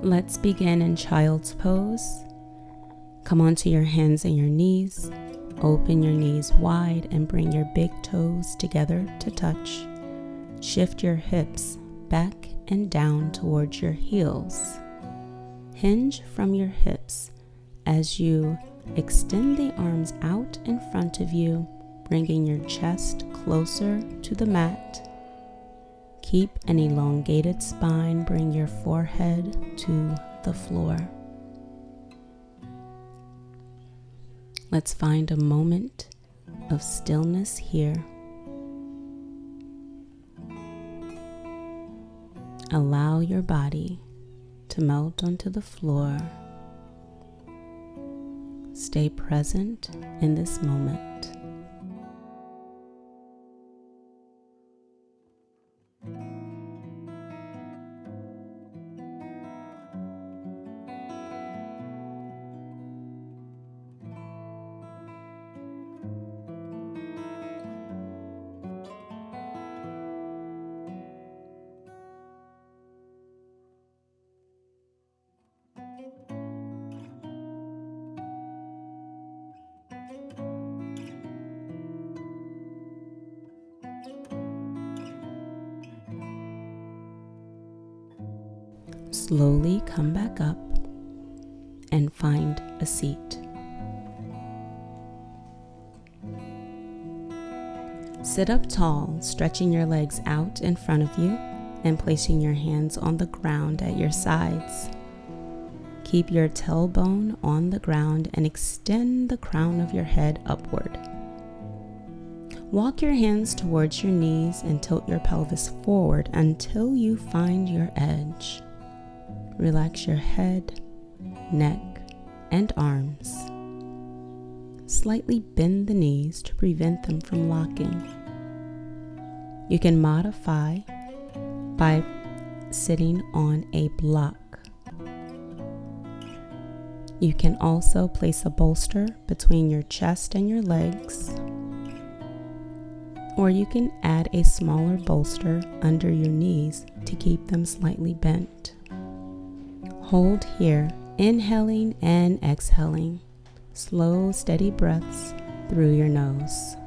Let's begin in child's pose. Come onto your hands and your knees. Open your knees wide and bring your big toes together to touch. Shift your hips back and down towards your heels. Hinge from your hips as you extend the arms out in front of you, bringing your chest closer to the mat. Keep an elongated spine. Bring your forehead to the floor. Let's find a moment of stillness here. Allow your body to melt onto the floor. Stay present in this moment. Slowly come back up and find a seat. Sit up tall, stretching your legs out in front of you and placing your hands on the ground at your sides. Keep your tailbone on the ground and extend the crown of your head upward. Walk your hands towards your knees and tilt your pelvis forward until you find your edge. Relax your head, neck, and arms. Slightly bend the knees to prevent them from locking. You can modify by sitting on a block. You can also place a bolster between your chest and your legs, or you can add a smaller bolster under your knees to keep them slightly bent. Hold here, inhaling and exhaling. Slow, steady breaths through your nose.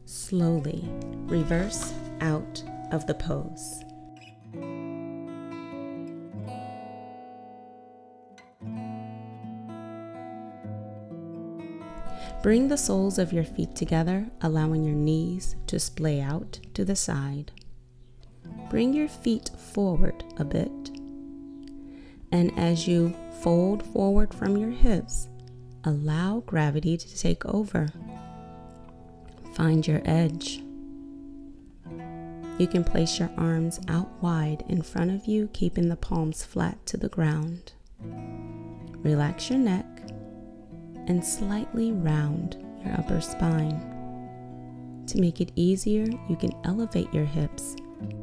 Slowly reverse out of the pose. Bring the soles of your feet together, allowing your knees to splay out to the side. Bring your feet forward a bit. And as you fold forward from your hips, allow gravity to take over. Find your edge. You can place your arms out wide in front of you, keeping the palms flat to the ground. Relax your neck and slightly round your upper spine. To make it easier, you can elevate your hips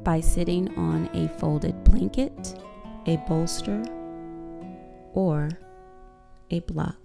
by sitting on a folded blanket, a bolster, or a block.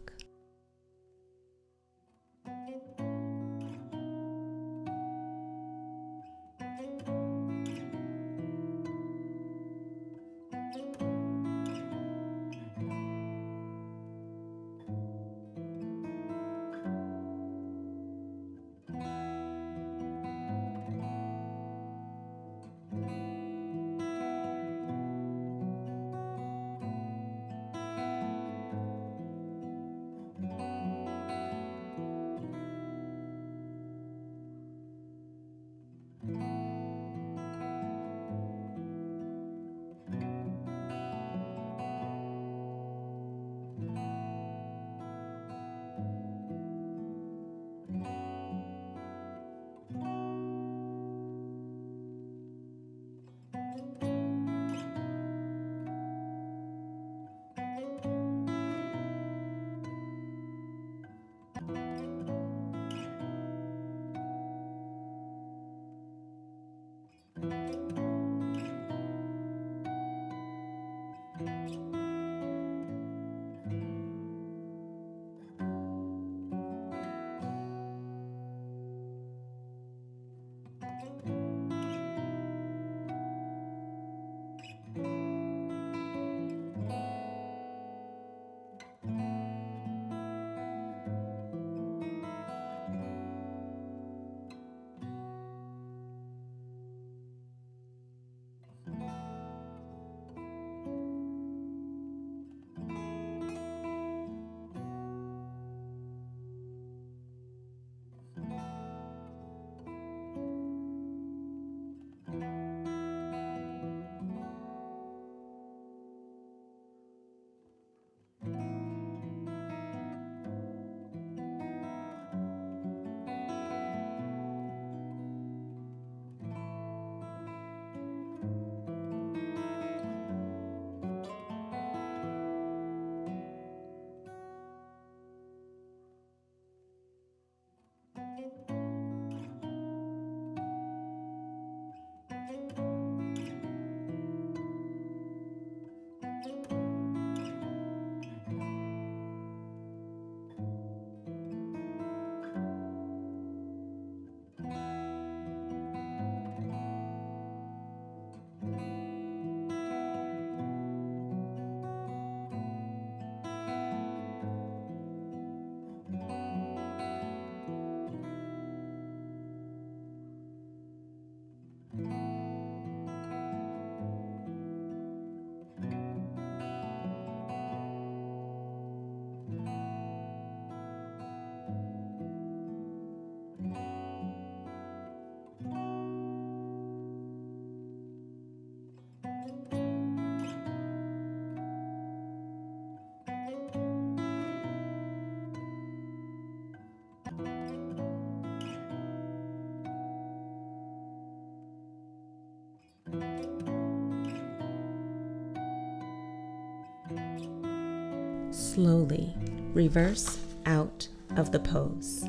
Slowly reverse out of the pose.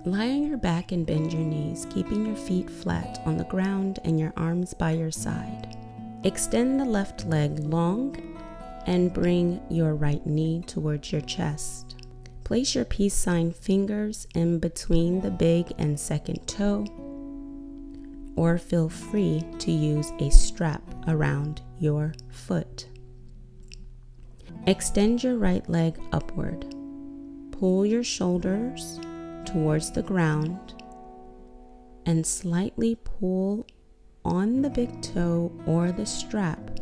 Lie on your back and bend your knees, keeping your feet flat on the ground and your arms by your side. Extend the left leg long and bring your right knee towards your chest. Place your peace sign fingers in between the big and second toe, or feel free to use a strap around your foot. Extend your right leg upward. Pull your shoulders towards the ground and slightly pull on the big toe or the strap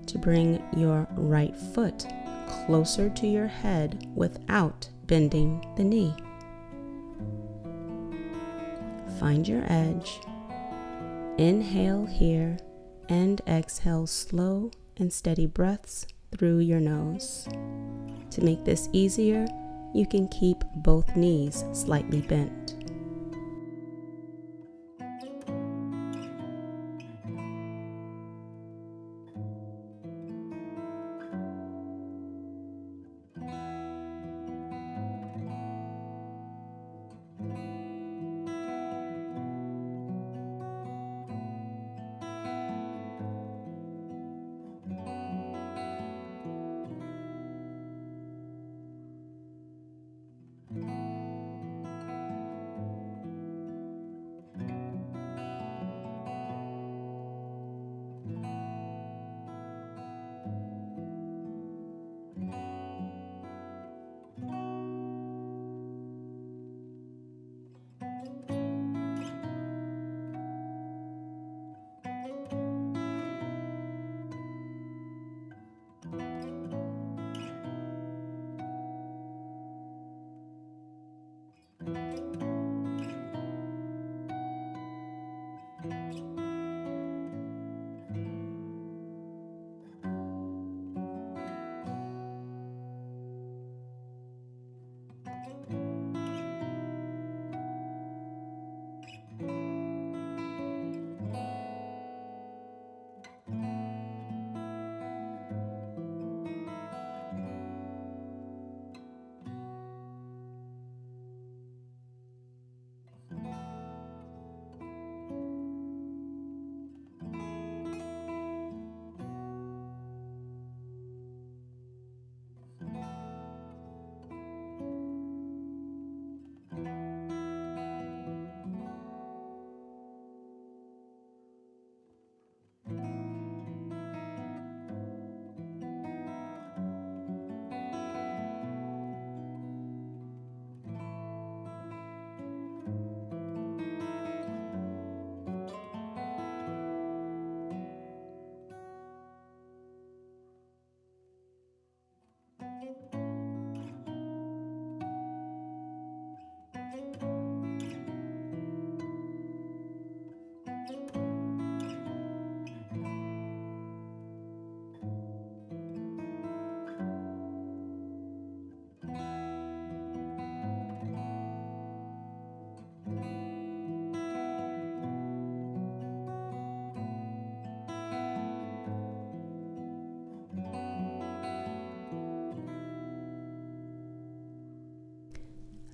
to bring your right foot closer to your head without bending the knee. Find your edge. Inhale here and exhale slow and steady breaths through your nose. To make this easier, you can keep both knees slightly bent.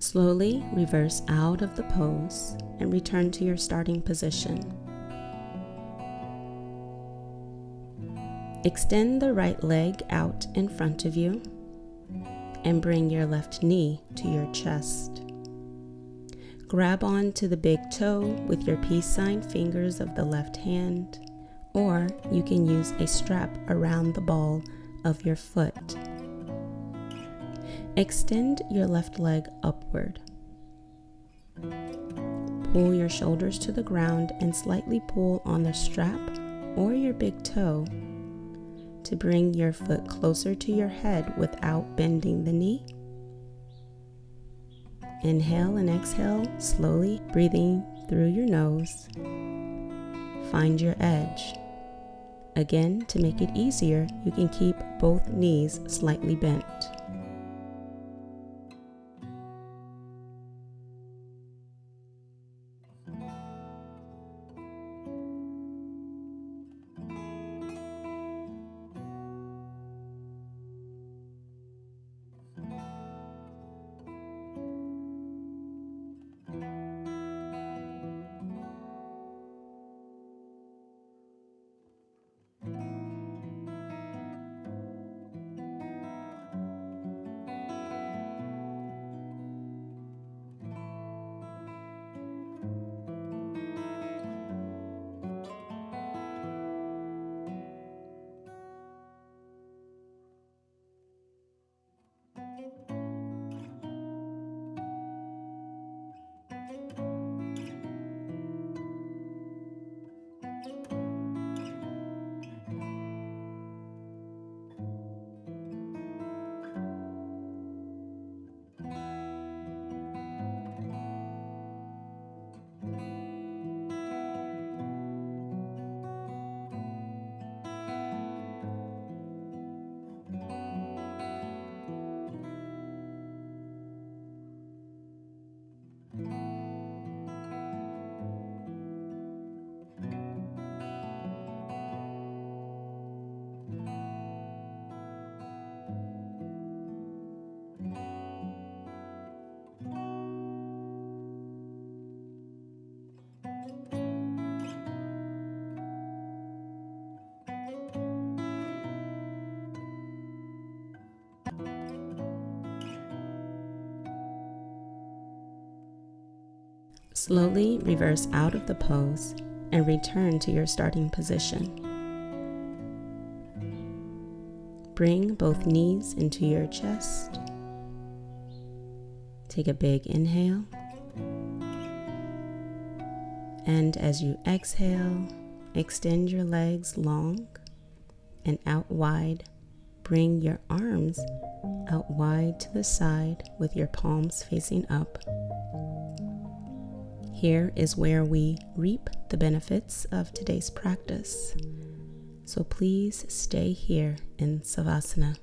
Slowly reverse out of the pose and return to your starting position. Extend the right leg out in front of you and bring your left knee to your chest. Grab on to the big toe with your peace sign fingers of the left hand, or you can use a strap around the ball of your foot. Extend your left leg upward. Pull your shoulders to the ground and slightly pull on the strap or your big toe to bring your foot closer to your head without bending the knee. Inhale and exhale slowly, breathing through your nose. Find your edge. Again, to make it easier, you can keep both knees slightly bent. Slowly reverse out of the pose and return to your starting position. Bring both knees into your chest. Take a big inhale. And as you exhale, extend your legs long and out wide. Bring your arms out wide to the side with your palms facing up. Here is where we reap the benefits of today's practice. So please stay here in savasana.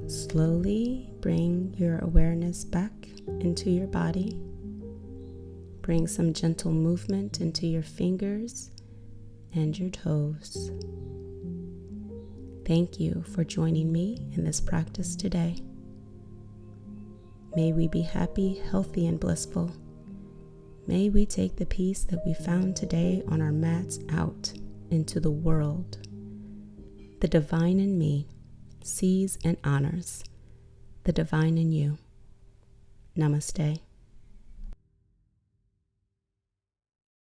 Slowly bring your awareness back into your body. Bring some gentle movement into your fingers and your toes. Thank you for joining me in this practice today. May we be happy, healthy, and blissful. May we take the peace that we found today on our mats out into the world. The divine in me sees and honors the divine in you. Namaste.